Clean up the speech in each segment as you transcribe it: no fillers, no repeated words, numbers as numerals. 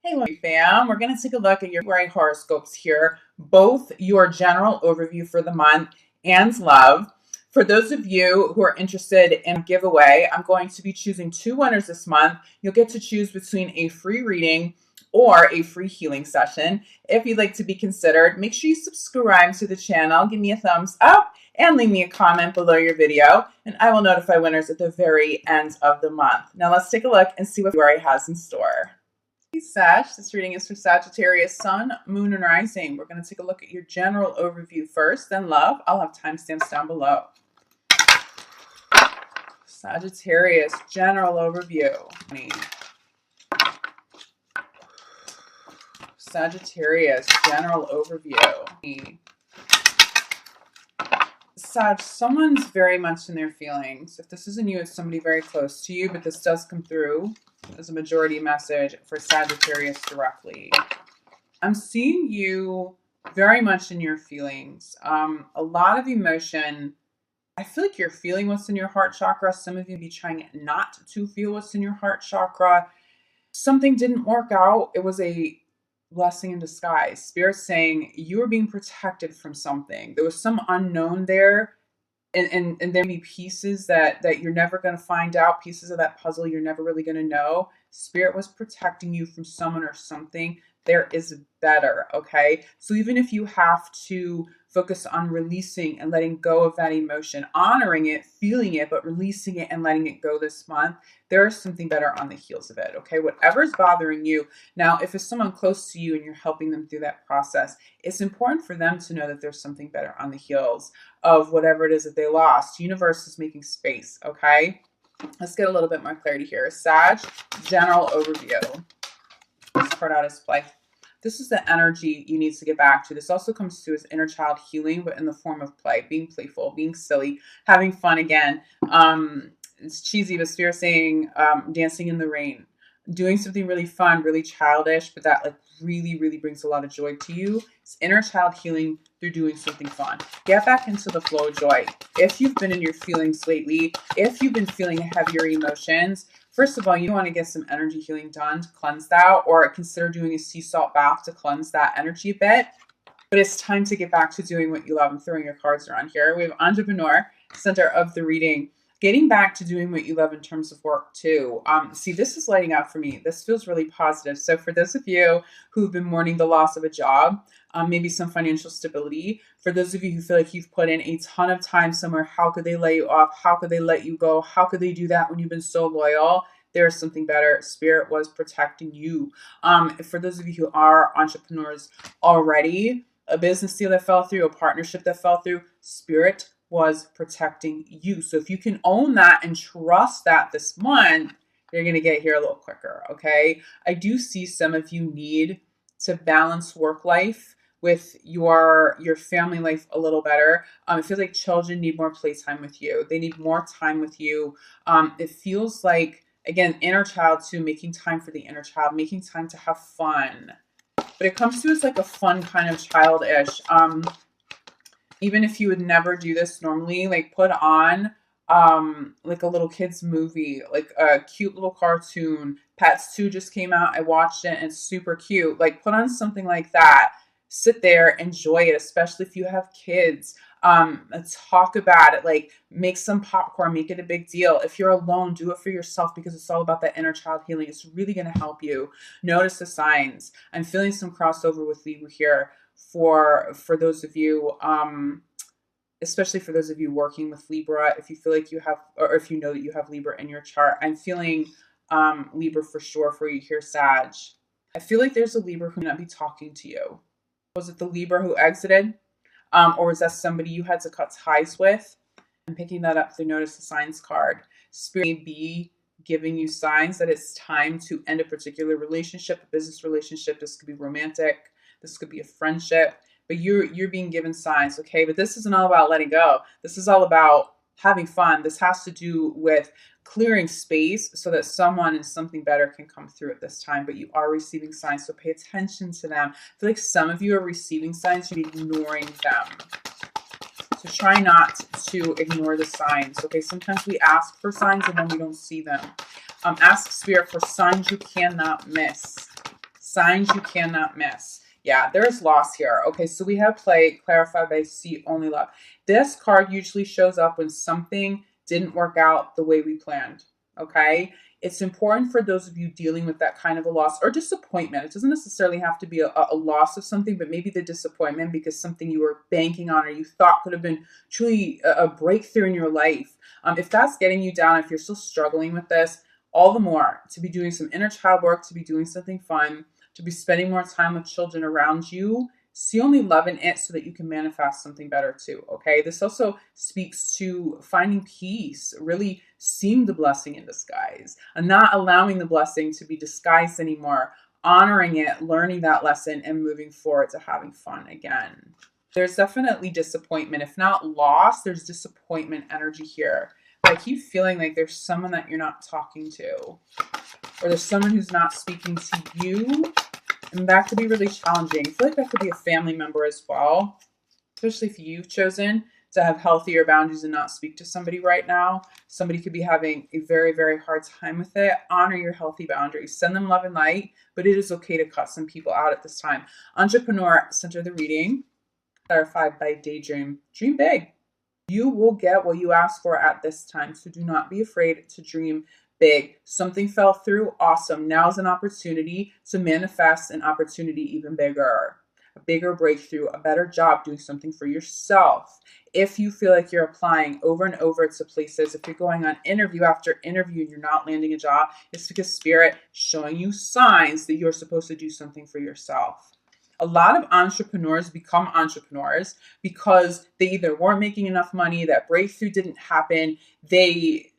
Hey, Lori fam, we're going to take a look at your February horoscopes here, both your general overview for the month and love. For those of you who are interested in a giveaway, I'm going to be choosing two winners this month. You'll get to choose between a free reading or a free healing session. If you'd like to be considered, make sure you subscribe to the channel, give me a thumbs up, and leave me a comment below your video, and I will notify winners at the very end of the month. Now let's take a look and see what February has in store. Sag, this reading is for Sagittarius, Sun, Moon, and Rising. We're going to take a look at your general overview first, then love. I'll have timestamps down below. Sagittarius, general overview. Sagittarius, general overview. Sag, someone's very much in their feelings. If this isn't you, it's somebody very close to you, but this does come through as a majority message for Sagittarius directly. I'm seeing you very much in your feelings. A lot of emotion. I feel like you're feeling what's in your heart chakra. Some of you be trying not to feel what's in your heart chakra. Something didn't work out. It was a blessing in disguise. Spirit's saying you were being protected from something. There was some unknown there. And there may be pieces that you're never going to find out, pieces of that puzzle you're never really going to know. Spirit was protecting you from someone or something. There is better, okay? So even if you have to focus on releasing and letting go of that emotion, honoring it, feeling it, but releasing it and letting it go this month, there is something better on the heels of it, okay? Whatever's bothering you. Now, if it's someone close to you and you're helping them through that process, it's important for them to know that there's something better on the heels of whatever it is that they lost. Universe is making space, okay? Let's get a little bit more clarity here. Sag, general overview. Let's start out as play. This is the energy you need to get back to. This also comes through as inner child healing, but in the form of play, being playful, being silly, having fun again. It's cheesy, but Spirit saying dancing in the rain, doing something really fun, really childish, but that like really, really brings a lot of joy to you. It's inner child healing through doing something fun. Get back into the flow of joy. If you've been in your feelings lately, if you've been feeling heavier emotions, first of all, you want to get some energy healing done to cleanse that, or consider doing a sea salt bath to cleanse that energy a bit. But it's time to get back to doing what you love. I'm throwing your cards around here. We have Entrepreneur, center of the reading. Getting back to doing what you love in terms of work too. See, this is lighting out for me. This feels really positive. So for those of you who've been mourning the loss of a job, maybe some financial stability, for those of you who feel like you've put in a ton of time somewhere, how could they lay you off? How could they let you go? How could they do that when you've been so loyal? There's something better. Spirit was protecting you. For those of you who are entrepreneurs already, a business deal that fell through, a partnership that fell through, Spirit was protecting you. So if you can own that and trust that this month, you're going to get here a little quicker, okay? I do see some of you need to balance work life with your family life a little better. It feels like children need more playtime with you. They need more time with you. It feels like, again, inner child too, making time for the inner child, making time to have fun. But it comes to as like a fun kind of childish, even if you would never do this normally, like put on like a little kid's movie, like a cute little cartoon. Pets 2 just came out. I watched it and it's super cute. Like put on something like that. Sit there, enjoy it, especially if you have kids. Talk about it, like make some popcorn, make it a big deal. If you're alone, do it for yourself because it's all about that inner child healing. It's really going to help you. Notice the signs. I'm feeling some crossover with Libra here for those of you, especially for those of you working with Libra. If you feel like you have, or if you know that you have Libra in your chart, I'm feeling Libra for sure for you here, Sag. I feel like there's a Libra who may not be talking to you. Was it the Libra who exited? Or was that somebody you had to cut ties with? I'm picking that up through Notice the Signs card. Spirit may be giving you signs that it's time to end a particular relationship, a business relationship. This could be romantic. This could be a friendship. But you're being given signs, okay? But this isn't all about letting go. This is all about having fun. This has to do with clearing space so that someone and something better can come through at this time. But you are receiving signs, so pay attention to them. I feel like some of you are receiving signs, you're ignoring them. So try not to ignore the signs, okay? Sometimes we ask for signs and then we don't see them. Ask Spirit for signs you cannot miss. Signs you cannot miss. Yeah, there's loss here. Okay, so we have play, clarified by C, only love. This card usually shows up when something didn't work out the way we planned. Okay, it's important for those of you dealing with that kind of a loss or disappointment. It doesn't necessarily have to be a loss of something, but maybe the disappointment because something you were banking on or you thought could have been truly a breakthrough in your life. If that's getting you down, if you're still struggling with this, all the more to be doing some inner child work, to be doing something fun, to be spending more time with children around you. See only love in it so that you can manifest something better too, okay? This also speaks to finding peace, really seeing the blessing in disguise, and not allowing the blessing to be disguised anymore, honoring it, learning that lesson, and moving forward to having fun again. There's definitely disappointment. If not loss, there's disappointment energy here. I keep feeling like there's someone that you're not talking to, or there's someone who's not speaking to you. And that could be really challenging. I feel like that could be a family member as well, especially if you've chosen to have healthier boundaries and not speak to somebody right now. Somebody could be having a very, very hard time with it. Honor your healthy boundaries. Send them love and light, but it is okay to cut some people out at this time. Entrepreneur, center of the reading, clarified by daydream. Dream big. You will get what you ask for at this time, so do not be afraid to dream big. Something fell through, awesome. Now is an opportunity to manifest an opportunity even bigger, a bigger breakthrough, a better job, doing something for yourself. If you feel like you're applying over and over to places, if you're going on interview after interview and you're not landing a job, it's because Spirit showing you signs that you're supposed to do something for yourself. A lot of entrepreneurs become entrepreneurs because they either weren't making enough money, that breakthrough didn't happen, they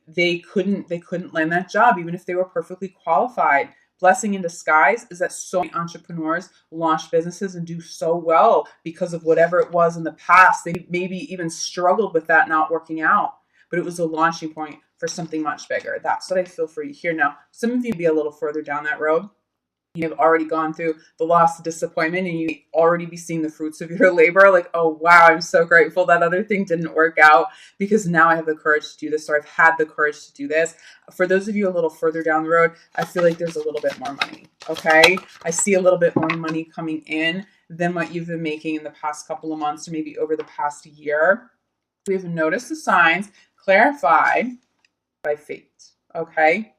couldn't land that job even if they were perfectly qualified. Blessing in disguise is that so many entrepreneurs launch businesses and do so well because of whatever it was in the past. They maybe even struggled with that not working out, but it was a launching point for something much bigger. That's what I feel for you here. Now, some of you be a little further down that road. You have already gone through the loss, the disappointment, and you already be seeing the fruits of your labor. Like, oh, wow, I'm so grateful that other thing didn't work out because now I have the courage to do this, or I've had the courage to do this. For those of you a little further down the road, I feel like there's a little bit more money, okay? I see a little bit more money coming in than what you've been making in the past couple of months or maybe over the past year. We've noticed the signs clarified by fate, okay?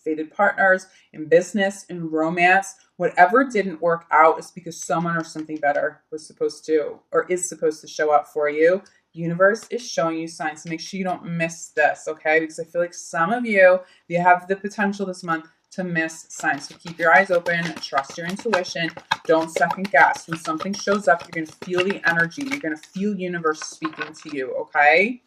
Fated partners in business, in romance, whatever didn't work out is because someone or something better was supposed to or is supposed to show up for you. Universe is showing you signs, so make sure you don't miss this, okay? Because I feel like some of you have the potential this month to miss signs. So keep your eyes open, trust your intuition, don't second guess. When something shows up, you're going to feel the energy. You're going to feel universe speaking to you, okay?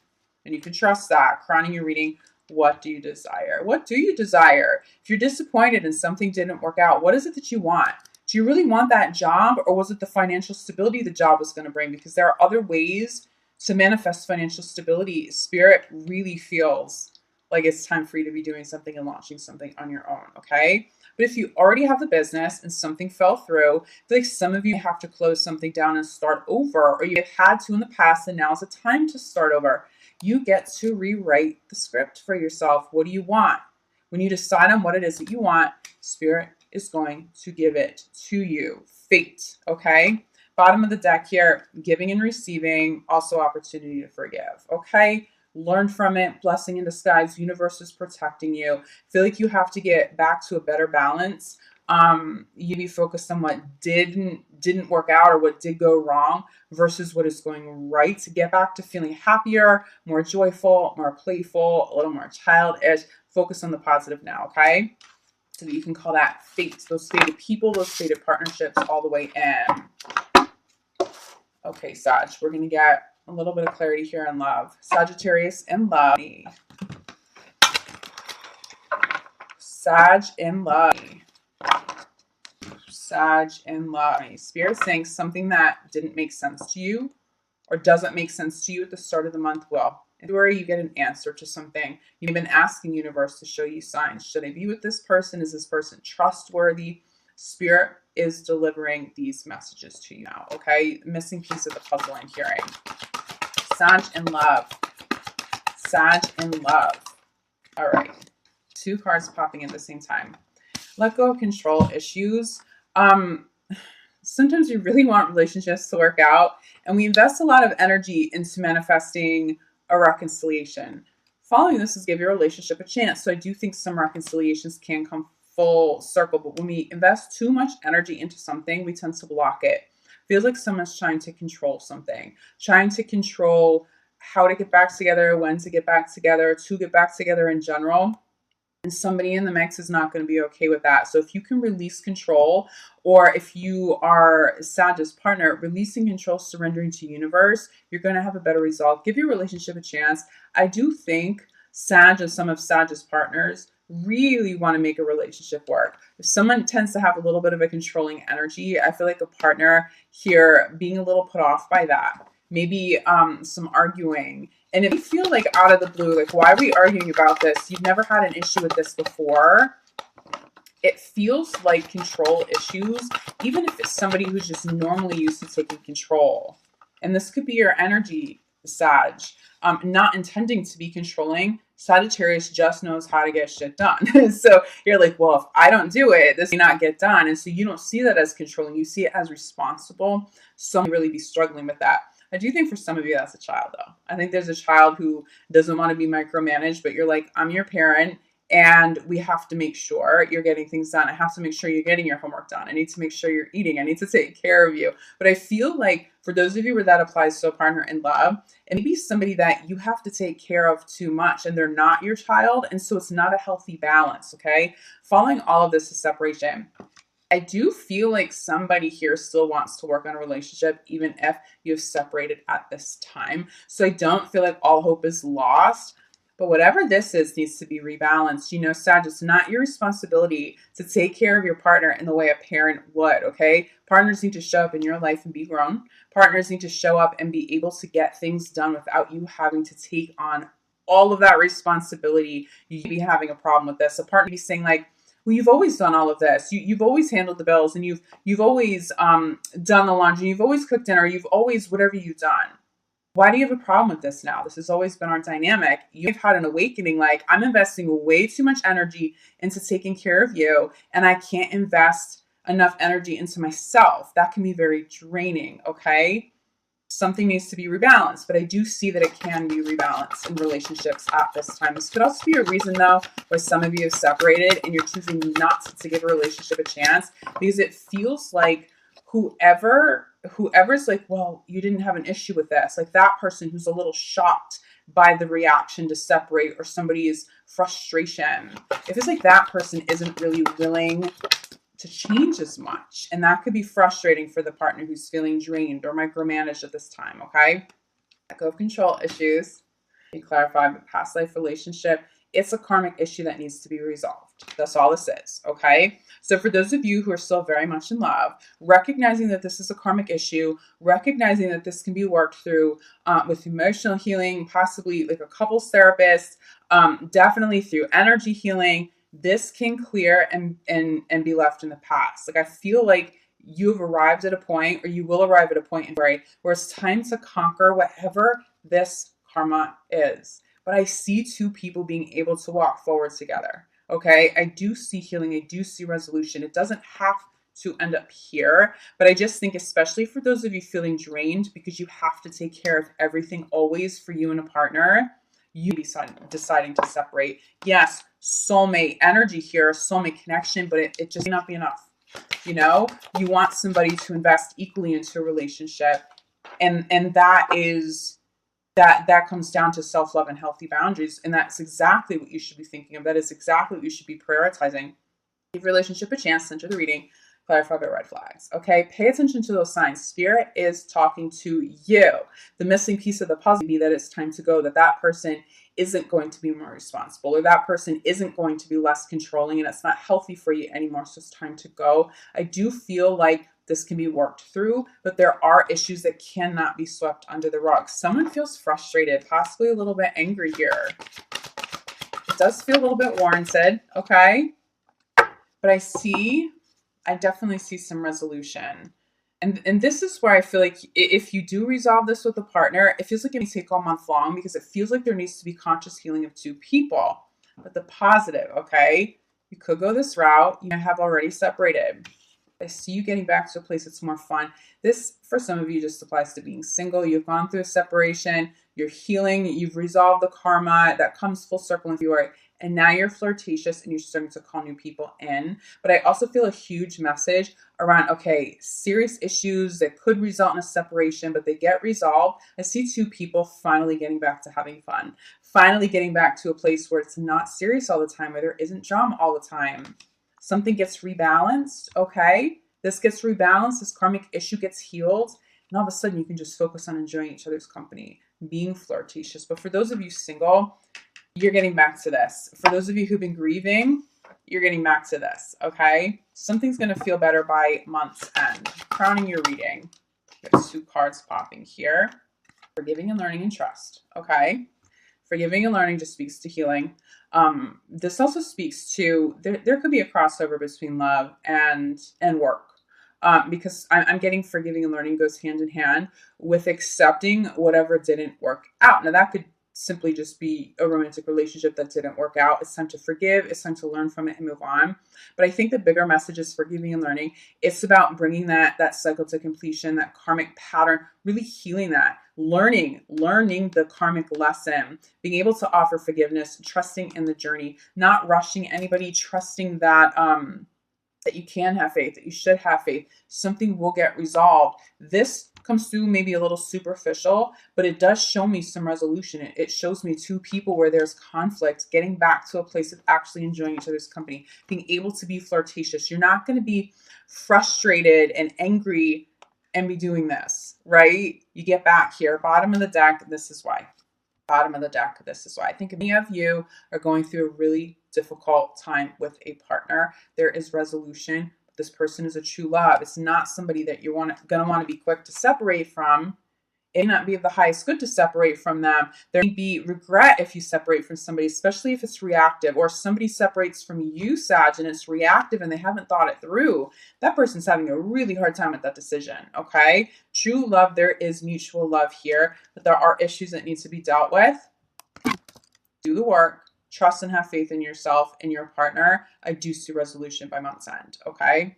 And you can trust that. Crowning your reading. What do you desire? What do you desire? If you're disappointed and something didn't work out, what is it that you want? Do you really want that job, or was it the financial stability the job was going to bring? Because there are other ways to manifest financial stability. Spirit really feels like it's time for you to be doing something and launching something on your own, okay? But if you already have the business and something fell through, I feel like some of you have to close something down and start over, or you've had to in the past and now is the time to start over. You get to rewrite the script for yourself. What do you want? When you decide on what it is that you want, Spirit is going to give it to you. Fate, okay? Bottom of the deck here, giving and receiving, also opportunity to forgive, okay? Learn from it. Blessing in disguise. Universe is protecting you. Feel like you have to get back to a better balance. You be focused on what didn't work out or what did go wrong versus what is going right, to get back to feeling happier, more joyful, more playful, a little more childish. Focus on the positive now, okay? So that you can call that fate. Those fated people, those fated partnerships all the way in. Okay, Sag, we're going to get a little bit of clarity here on love. Sagittarius in love. Sag in love. Sag in love. Spirit saying something that didn't make sense to you or doesn't make sense to you at the start of the month will. In February, you get an answer to something. You've been asking universe to show you signs. Should I be with this person? Is this person trustworthy? Spirit is delivering these messages to you now, okay? Missing piece of the puzzle I'm hearing. Sag in love. Sag in love. All right. Two cards popping at the same time. Let go of control issues. Sometimes we really want relationships to work out, and we invest a lot of energy into manifesting a reconciliation. Following this is give your relationship a chance. So I do think some reconciliations can come full circle, but when we invest too much energy into something, we tend to block it. Feels like someone's trying to control something, trying to control how to get back together, when to get back together, to get back together in general. And somebody in the mix is not going to be okay with that. So if you can release control, or if you are Sag's partner, releasing control, surrendering to universe, you're going to have a better result. Give your relationship a chance. I do think Sag and some of Sag's partners really want to make a relationship work. If someone tends to have a little bit of a controlling energy, I feel like a partner here being a little put off by that. Maybe some arguing. And if you feel like out of the blue, like, why are we arguing about this? You've never had an issue with this before. It feels like control issues, even if it's somebody who's just normally used to taking control. And this could be your energy, Sag. Not intending to be controlling. Sagittarius just knows how to get shit done. So you're like, well, if I don't do it, this may not get done. And so you don't see that as controlling. You see it as responsible. So you really be struggling with that. I do think for some of you, that's a child, though. I think there's a child who doesn't want to be micromanaged, but you're like, I'm your parent, and we have to make sure you're getting things done. I have to make sure you're getting your homework done. I need to make sure you're eating. I need to take care of you. But I feel like for those of you where that applies to a partner in love, and maybe somebody that you have to take care of too much, and they're not your child, and so it's not a healthy balance, okay? Following all of this is separation. I do feel like somebody here still wants to work on a relationship, even if you've separated at this time. So I don't feel like all hope is lost. But whatever this is needs to be rebalanced. You know, Sag, it's not your responsibility to take care of your partner in the way a parent would, okay? Partners need to show up in your life and be grown. Partners need to show up and be able to get things done without you having to take on all of that responsibility. You'd be having a problem with this. A partner be saying like, well, you've always done all of this. You've always handled the bills, and you've always done the laundry. You've always cooked dinner. You've always whatever you've done. Why do you have a problem with this now? This has always been our dynamic. You've had an awakening like, I'm investing way too much energy into taking care of you, and I can't invest enough energy into myself. That can be very draining, okay? Something needs to be rebalanced, but I do see that it can be rebalanced in relationships at this time. This could also be a reason, though, why some of you have separated and you're choosing not to give a relationship a chance, because it feels like whoever's like, well, you didn't have an issue with this, like that person who's a little shocked by the reaction to separate or somebody's frustration. It feels like that person isn't really willing to change as much. And that could be frustrating for the partner who's feeling drained or micromanaged at this time, okay? Echo of control issues. You clarify, but past life relationship, it's a karmic issue that needs to be resolved. That's all this is, okay? So for those of you who are still very much in love, recognizing that this is a karmic issue, recognizing that this can be worked through with emotional healing, possibly like a couples therapist, definitely through energy healing, this can clear and be left in the past. Like I feel like you've arrived at a point, or you will arrive at a point in where it's time to conquer whatever this karma is. But I see two people being able to walk forward together. Okay, I do see healing. I do see resolution. It doesn't have to end up here, but I just think, especially for those of you feeling drained because you have to take care of everything always for you and a partner, you deciding to separate. Yes, soulmate energy here, soulmate connection, but it just may not be enough. You know, you want somebody to invest equally into a relationship, and that is that comes down to self-love and healthy boundaries, and that's exactly what you should be thinking of. That is exactly what you should be prioritizing. Give relationship a chance. Center the reading. Clarify by red flags. Okay, pay attention to those signs. Spirit is talking to you. The missing piece of the puzzle be that it's time to go, that person isn't going to be more responsible, or that person isn't going to be less controlling, and it's not healthy for you anymore, so it's time to go. I do feel like this can be worked through, but there are issues that cannot be swept under the rug. Someone feels frustrated, possibly a little bit angry here. It does feel a little bit warranted, okay? But I definitely see some resolution. And this is where I feel like if you do resolve this with a partner, it feels like it may take all month long, because it feels like there needs to be conscious healing of two people. But the positive, okay? You could go this route. You have already separated. I see you getting back to a place that's more fun. This, for some of you, just applies to being single. You've gone through a separation, you're healing, you've resolved the karma that comes full circle with you, and now you're flirtatious and you're starting to call new people in. But I also feel a huge message around, okay, serious issues that could result in a separation, but they get resolved. I see two people finally getting back to having fun, finally getting back to a place where it's not serious all the time, where there isn't drama all the time. Something gets rebalanced, okay? This gets rebalanced, this karmic issue gets healed, and all of a sudden you can just focus on enjoying each other's company, being flirtatious. But for those of you single, you're getting back to this. For those of you who've been grieving, you're getting back to this, okay? Something's going to feel better by month's end. Crowning your reading. There's 2 cards popping here. Forgiving and learning and trust, okay? Forgiving and learning just speaks to healing. This also speaks to, there could be a crossover between love and work. Because I'm getting forgiving and learning goes hand in hand with accepting whatever didn't work out. Now that could simply just be a romantic relationship that didn't work out. It's time to forgive. It's time to learn from it and move on. But I think the bigger message is forgiving and learning. It's about bringing that cycle to completion, that karmic pattern, really healing that, learning the karmic lesson, being able to offer forgiveness, trusting in the journey, not rushing anybody, trusting that that you can have faith, that you should have faith. Something will get resolved. This comes through maybe a little superficial, but it does show me some resolution. It shows me 2 people where there's conflict, getting back to a place of actually enjoying each other's company, being able to be flirtatious. You're not going to be frustrated and angry and be doing this, right? You get back here, bottom of the deck, this is why. Bottom of the deck, this is why. I think many of you are going through a really difficult time with a partner. There is resolution. This person is a true love. It's not somebody that you're going to want to be quick to separate from. It may not be of the highest good to separate from them. There may be regret if you separate from somebody, especially if it's reactive, or somebody separates from you, Sag, and it's reactive and they haven't thought it through. That person's having a really hard time with that decision, okay? True love, there is mutual love here, but there are issues that need to be dealt with. Do the work. Trust and have faith in yourself and your partner. I do see resolution by month's end, okay?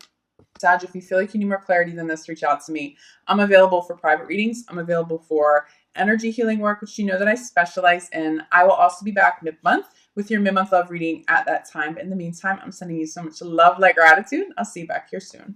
Sag, if you feel like you need more clarity than this, reach out to me. I'm available for private readings. I'm available for energy healing work, which you know that I specialize in. I will also be back mid-month with your mid-month love reading at that time. In the meantime, I'm sending you so much love, light, gratitude. I'll see you back here soon.